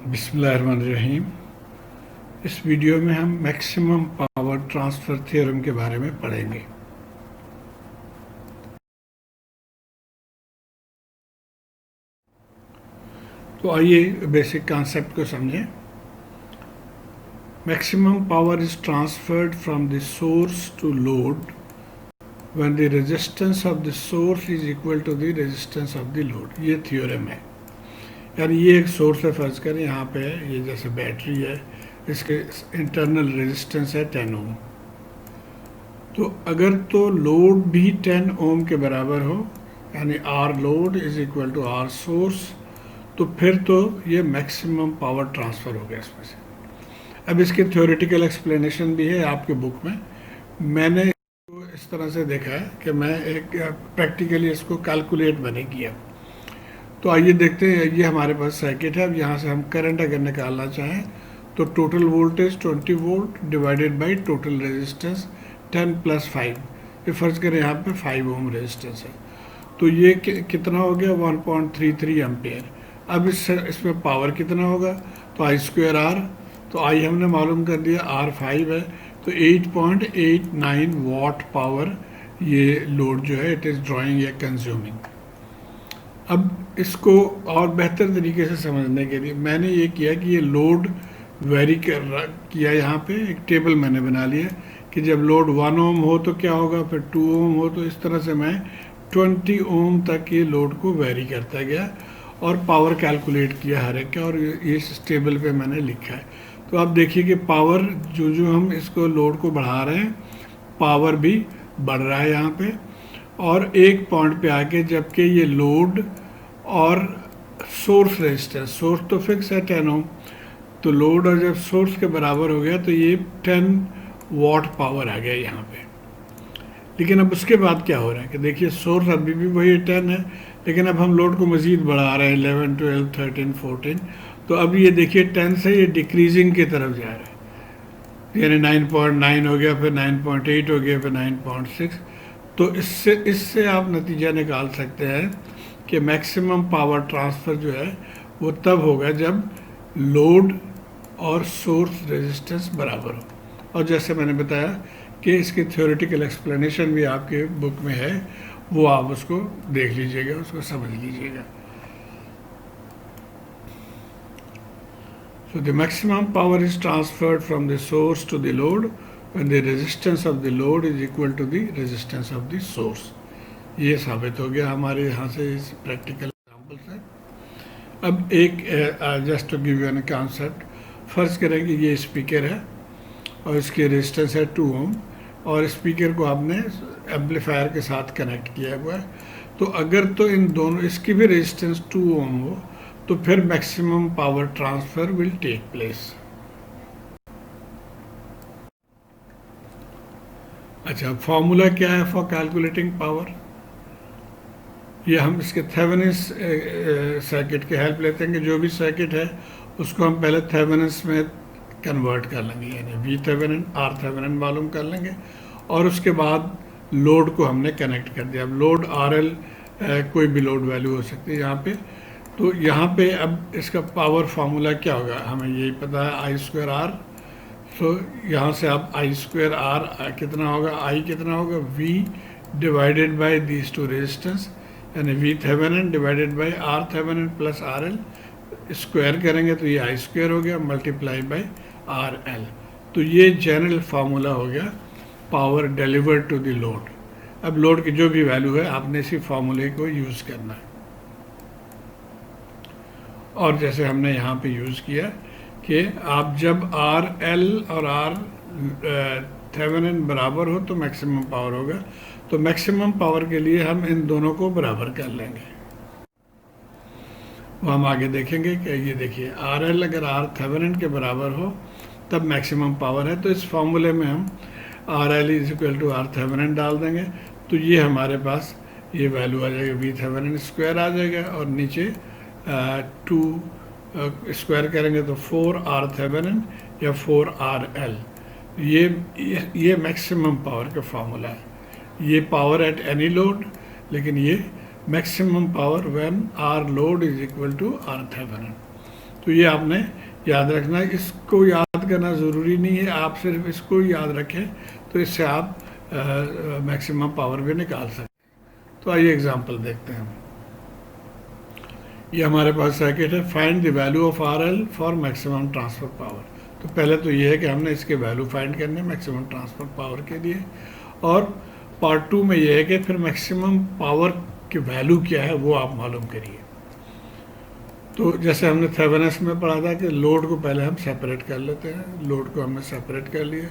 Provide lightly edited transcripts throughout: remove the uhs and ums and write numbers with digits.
बिस्मिल्लाहिर्रहमानिर्रहीम। इस वीडियो में हम मैक्सिमम पावर ट्रांसफ़र थ्योरम के बारे में पढ़ेंगे। तो आइए बेसिक कॉन्सेप्ट को समझें। Maximum power is transferred from the source to load when the resistance of the source is equal to the resistance of the load. ये थ्योरम है। यानी ये एक सोर्स है, फर्ज करें यहाँ पे ये जैसे बैटरी है, इसके इंटरनल रेजिस्टेंस है 10 ओम। तो अगर तो लोड भी 10 ओम के बराबर हो, यानी R load is equal to R source, तो फिर तो ये मैक्सिमम पावर ट्रांसफ़र हो गया इसमें से। अब इसकी थ्योरेटिकल एक्सप्लेनेशन भी है आपके बुक में। मैंने इसको इस तरह से देखा है कि मैं एक प्रैक्टिकली इसको कैलकुलेट मैंने किया। तो आइए देखते हैं। ये हमारे पास सर्किट है। अब यहाँ से हम करंट अगर निकालना चाहें तो total voltage 20 volt divided by total resistance 10 + 5। ये फर्ज करें यहाँ पे 5 ओम रेजिस्टेंस है, तो ये कितना हो गया 1.33 एम्पेयर। अब इसमें पावर कितना होगा, तो I²R। तो आई हमने मालूम कर दिया, R 5 है, तो 8.89 वाट पावर ये लोड जो है इट इज़ ड्राइंग या कंज्यूमिंग। अब इसको और बेहतर तरीके से समझने के लिए मैंने ये किया कि ये लोड वेरी किया। यहाँ पे एक टेबल मैंने बना लिया कि जब लोड 1 ओम हो तो क्या होगा, फिर 2 ओम हो, तो इस तरह से मैं 20 ओम तक ये लोड को वेरी करता गया और पावर कैलकुलेट किया हर एक का, और ये इस टेबल पे मैंने लिखा है। तो आप देखिए कि पावर जो जो हम इसको लोड को बढ़ा रहे हैं, पावर भी बढ़ रहा है यहाँ पे। और एक पॉइंट पे आके जबकि ये लोड और सोर्स रेजिस्टेंस, सोर्स तो फिक्स है 10 ओम, तो लोड और जब सोर्स के बराबर हो गया तो ये 10 वाट पावर आ गया यहाँ पे। लेकिन अब उसके बाद क्या हो रहा है कि देखिए सोर्स अभी भी वही 10 है, लेकिन अब हम लोड को मज़ीद बढ़ा रहे हैं 11, 12, 13, 14। तो अब ये देखिए 10 से ये डिक्रीजिंग की तरफ जा रहा है, यानी 9.9 हो गया, फिर 9.8 हो गया, फिर 9.6। तो इससे आप नतीजा निकाल सकते हैं कि मैक्सिमम पावर ट्रांसफ़र जो है वो तब होगा जब लोड और सोर्स रेजिस्टेंस बराबर हो। और जैसे मैंने बताया कि इसकी थ्योरेटिकल एक्सप्लेनेशन भी आपके बुक में है, वो आप उसको देख लीजिएगा, उसको समझ लीजिएगा। So the maximum power is transferred from the source to the load when the resistance of the load is equal to the resistance of the source। ये साबित हो गया हमारे यहाँ से इस प्रैक्टिकल एग्जाम्पल से। अब एक just to give you an concept, फर्ज करें कि ये स्पीकर है और इसकी रेजिस्टेंस है 2 ओम, और स्पीकर को आपने एम्पलीफायर के साथ कनेक्ट किया हुआ है। तो अगर तो इन दोनों इसकी भी रेजिस्टेंस 2 ओम हो तो फिर maximum power transfer will take place. अच्छा, फॉर्मूला क्या है फॉर कैलकुलेटिंग पावर? ये हम इसके थेवेनिन्स सर्किट की हेल्प लेते हैं कि जो भी सर्किट है उसको हम पहले थेवेनिन्स में कन्वर्ट कर लेंगे, यानी वी थेवेनिन आर थेवेनिन मालूम कर लेंगे, और उसके बाद लोड को हमने कनेक्ट कर दिया। अब लोड RL कोई भी लोड वैल्यू हो सकती है यहाँ पे। तो यहाँ पे अब इसका पावर फार्मूला क्या होगा, हमें यही पता है I²R। तो यहाँ से आप I²R कितना होगा, I कितना होगा, V divided by these two resistance, यानी V Thevenin divided by R Thevenin plus RL, square करेंगे तो ये I² हो गया, मल्टीप्लाई बाई RL। तो ये जनरल फार्मूला हो गया power delivered to the load. अब लोड की जो भी वैल्यू है आपने इसी फार्मूले को यूज़ करना है। और जैसे हमने यहाँ पे यूज़ किया कि आप जब RL और R थेवेनिन बराबर हो तो मैक्सिमम पावर होगा। तो मैक्सिमम पावर के लिए हम इन दोनों को बराबर कर लेंगे, वो हम आगे देखेंगे कि ये देखिए RL अगर R थेवेनिन के बराबर हो तब मैक्सिमम पावर है। तो इस फार्मूले में हम RL is equal to R Thevenin डाल देंगे, तो ये हमारे पास ये वैल्यू आ जाएगा, वी थेवेनिन स्क्वायर आ जाएगा, और नीचे 2 स्क्वायर करेंगे तो 4R थेवेनिन या 4RL। ये मैक्सिमम पावर का फार्मूला है। ये पावर एट एनी लोड, लेकिन ये maximum power when R load is equal to R Thevenin. तो ये आपने याद रखना है। इसको याद करना ज़रूरी नहीं है, आप सिर्फ इसको याद रखें तो इससे आप मैक्सिमम पावर भी निकाल सकते हैं। तो आइए एग्जांपल देखते हैं। ये हमारे पास सर्किट है, find the value of R L for maximum transfer power. तो पहले तो ये है कि हमने इसके वैल्यू फाइंड करने मैक्सिमम ट्रांसफ़र पावर के लिए, और पार्ट 2 में ये है कि फिर मैक्सिमम पावर की वैल्यू क्या है वो आप मालूम करिए। तो जैसे हमने थेवेनिन में पढ़ा था कि लोड को पहले हम सेपरेट कर लेते हैं, लोड को हमने सेपरेट कर लिया।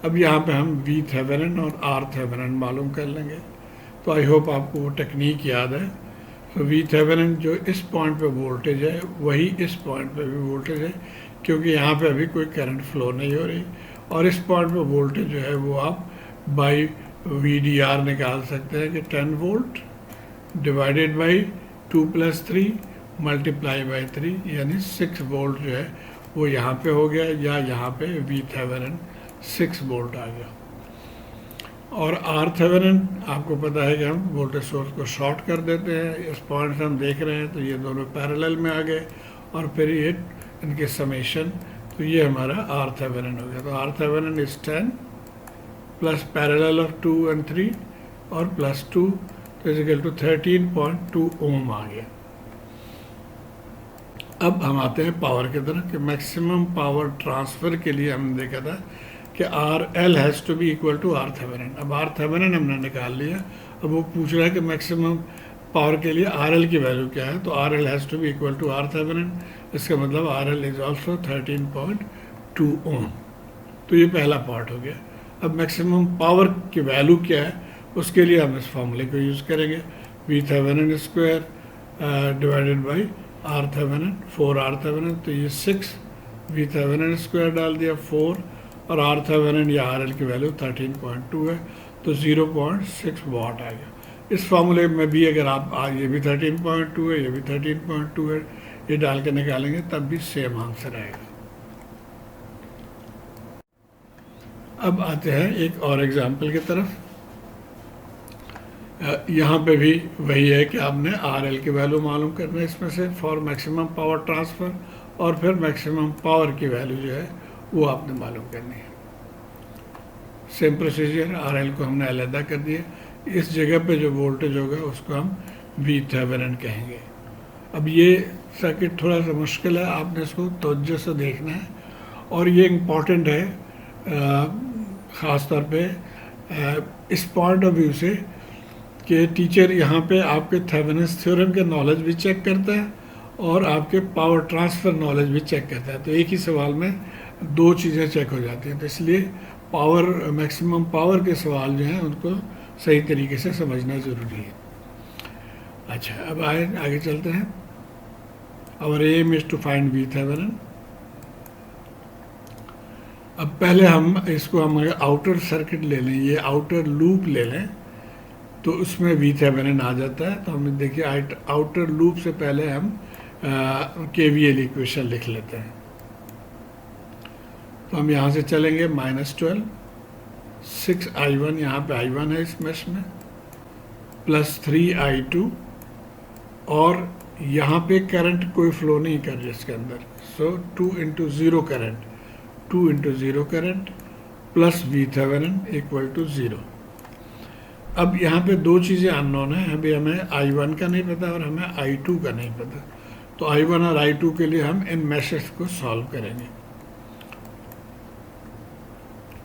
अब यहाँ पे हम वी थेवेनिन और आर थेवेनिन मालूम कर लेंगे। तो आई होप आपको वो टेक्निक याद है। तो वी थेवेनिन जो इस पॉइंट पे वोल्टेज है वही इस पॉइंट पे भी वोल्टेज है, क्योंकि यहाँ पे अभी कोई करंट फ्लो नहीं हो रही, और इस पॉइंट पे वोल्टेज जो है वो आप बाई वी डी आर निकाल सकते हैं कि 10 volt divided by 2 + 3 multiply by 3, यानी 6 वोल्ट जो है वो यहाँ पे हो गया, या यहाँ पे वी थेवेनिन 6 वोल्ट आ गया। और आर थेवेनिन आपको पता है कि हम वोल्टेज सोर्स को शॉर्ट कर देते हैं। इस पॉइंट से हम देख रहे हैं तो ये दोनों पैरेलल में आ गए, और फिर ये इनके समेशन, तो ये हमारा आर थेवेनिन हो गया। तो R Thevenin is 10 plus parallel of 2 और 3 और प्लस 2, तो इज इक्वल टू 13.2 ओम आ गया। अब हम आते हैं पावर की तरफ कि मैक्सिमम पावर ट्रांसफ़र के लिए हमने देखा था कि R L has to be equal to R Thevenin. अब आर थेवेनिन हमने निकाल लिया, अब वो पूछ रहा है कि मैक्सिमम पावर के लिए आर एल की वैल्यू क्या है। तो R L has to be equal to R Thevenin, इसका मतलब R L is also 13.2 ohm. तो ये पहला पार्ट हो गया। अब मैक्सिमम पावर की वैल्यू क्या है उसके लिए हम इस फॉर्मूले को यूज़ करेंगे, V Thevenin square divided by R Thevenin, 4 R Thevenin, तो ये 6 वी थेवेनिन स्क्वायर डाल दिया 4, और आर थेवेनिन या आर एल की वैल्यू 13.2 है, तो 0.6 वाट आ गया। इस फार्मूले में भी अगर आप ये भी 13.2 है, ये भी 13.2 है, ये डाल के निकालेंगे तब भी सेम आंसर आएगा। अब आते हैं एक और एग्जाम्पल की तरफ। यहाँ पे भी वही है कि आपने आर एल की वैल्यू मालूम करना है इसमें से फॉर मैक्सिमम पावर ट्रांसफ़र, और फिर मैक्सिमम पावर की वैल्यू जो है वो आपने मालूम करनी है। सेम प्रोसीजर, आर एल को हमने अलहदा कर दिया, इस जगह पे जो वोल्टेज होगा उसको हम वी थेवेनिन कहेंगे। अब ये सर्किट थोड़ा सा मुश्किल है, आपने इसको तवज्जो से देखना है, और ये इम्पॉर्टेंट है ख़ास तौर पे इस पॉइंट ऑफ व्यू से कि टीचर यहाँ पे आपके थेवेनिन्स थ्योरम के नॉलेज भी चेक करता है और आपके पावर ट्रांसफ़र नॉलेज भी चेक करता है। तो एक ही सवाल में दो चीज़ें चेक हो जाती हैं, तो इसलिए पावर मैक्सिमम पावर के सवाल जो हैं उनको सही तरीके से समझना ज़रूरी है। अच्छा, अब आगे चलते हैं। Our aim is to find V Thevenin. अब पहले हम इसको हम आउटर सर्किट ले लें, ये आउटर लूप ले लें, तो उसमें वी थेवेनिन आ जाता है। तो हम देखिए आउटर लूप से पहले हम KVL इक्वेशन लिख लेते हैं। तो हम यहाँ से चलेंगे -12, 6I1, यहाँ पे I1 है इस मेश में, प्लस 3I2, और यहाँ पे करंट कोई फ्लो नहीं कर रही इसके अंदर, so 2 × 0 current, 2 × 0 current plus V Thevenin equal to 0। अब यहाँ पे दो चीज़ें अननोन है, अभी हमें I1 का नहीं पता और हमें I2 का नहीं पता। तो I1 और I2 के लिए हम इन मैशेस को सॉल्व करेंगे।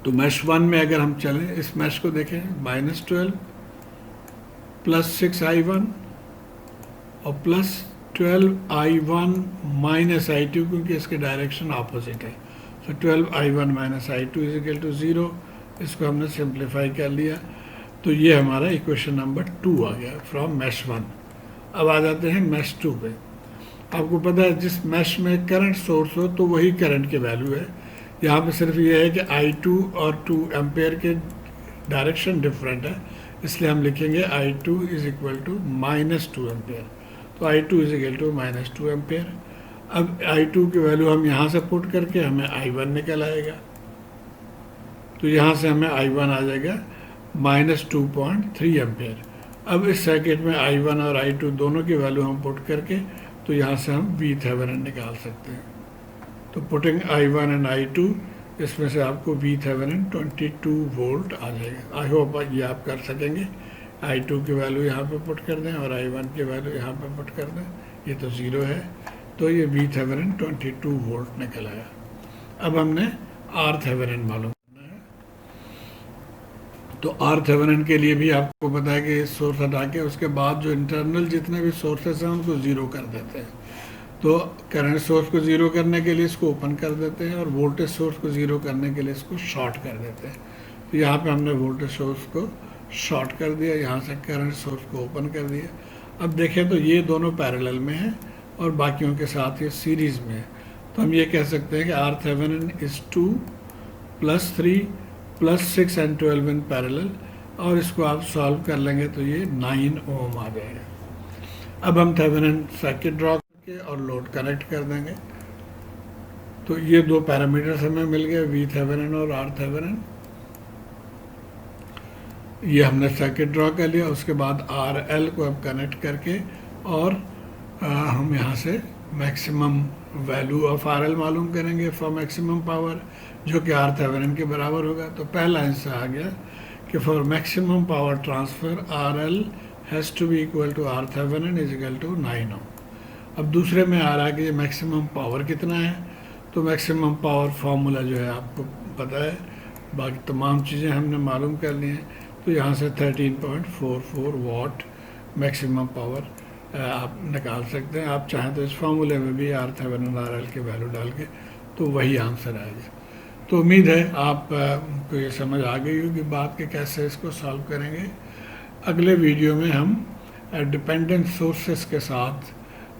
तो मैश 1 में अगर हम चलें, इस मैश को देखें, -12 प्लस 6I1 और प्लस 12I1 माइनस I2, क्योंकि इसके डायरेक्शन अपोजिट है। तो 12I1 minus I2 is equal to 0। इसको हमने सिंप्लीफाई कर लिया, तो ये हमारा इक्वेशन नंबर 2 आ गया फ्रॉम मैश 1। अब आ जाते हैं मैश 2 पे। आपको पता है जिस मैश में करंट सोर्स हो तो वही करंट की वैल्यू है। यहाँ पे सिर्फ ये है कि I2 और 2 एम्पेयर के डायरेक्शन डिफरेंट है, इसलिए हम लिखेंगे I2 is equal to -2 ampere. तो I2 is equal to -2 ampere. अब I2 की वैल्यू हम यहाँ से पुट करके हमें I1 निकल आएगा। तो यहाँ से हमें I1 आ जाएगा -2.3 एम्पेयर। अब इस सर्किट में I1 और I2 दोनों की वैल्यू हम पुट करके तो यहाँ से हम वी थेवेनिन निकाल सकते हैं। तो पुटिंग I1 एंड I2, इसमें से आपको वी थेवेनिन 22 वोल्ट आ जाएगा। आई होप ये आप कर सकेंगे। I2 की वैल्यू यहाँ पे पुट कर दें और I1 की वैल्यू यहाँ पे पुट कर दें। ये तो ज़ीरो है, तो ये वी थेवेनिन 22 वोल्ट निकल आया। अब हमने आर थेवेनिन मालूम करना है। तो आर थेवेनिन के लिए भी आपको पता है कि सोर्स हटा के उसके बाद जो इंटरनल जितने भी सोर्सेस हैं उनको ज़ीरो कर देते हैं। तो करंट सोर्स को ज़ीरो करने के लिए इसको ओपन कर देते हैं और वोल्टेज सोर्स को ज़ीरो करने के लिए इसको शॉर्ट कर देते हैं। तो यहाँ पे हमने वोल्टेज सोर्स को शॉर्ट कर दिया, यहाँ से करंट सोर्स को ओपन कर दिया। अब देखें तो ये दोनों पैरेलल में हैं और बाकियों के साथ ये सीरीज़ में है। तो हम ये कह सकते हैं कि R Thevenin is 2 + 3 + 6 and 12 in parallel, और इसको आप सॉल्व कर लेंगे तो ये 9 ओम आ जाएगा। अब हम थेवेनिन सर्किट ड्रॉ करके और लोड कनेक्ट कर देंगे। तो ये दो पैरामीटर्स हमें मिल गए, वी थेवेनिन और आर थेवेनिन। ये हमने सर्किट ड्रॉ कर लिया। उसके बाद आर एल को अब कनेक्ट करके और हम यहाँ से maximum value of R L मालूम करेंगे फॉर मैक्सिमम पावर, जो कि आर थेवेनिन के बराबर होगा। तो पहला आंसर आ गया कि for maximum power transfer R L has to be equal to R Thevenin is equal to 9 ohm. अब दूसरे में आ रहा है कि ये मैक्सिमम पावर कितना है। तो मैक्सिमम पावर फार्मूला जो है आपको पता है, बाकी तमाम चीज़ें हमने मालूम कर ली हैं। तो यहाँ से 13.44 वाट मैक्सिमम पावर आप निकाल सकते हैं। आप चाहें तो इस फार्मूले में भी आर थेवेनिन आर एल की वैल्यू डाल के तो वही आंसर आएगा। तो उम्मीद है आप को ये समझ आ गई होगी बात कि कैसे इसको सॉल्व करेंगे। अगले वीडियो में हम डिपेंडेंट सोर्सेस के साथ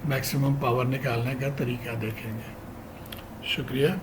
मैक्सिमम पावर निकालने का तरीका देखेंगे। शुक्रिया।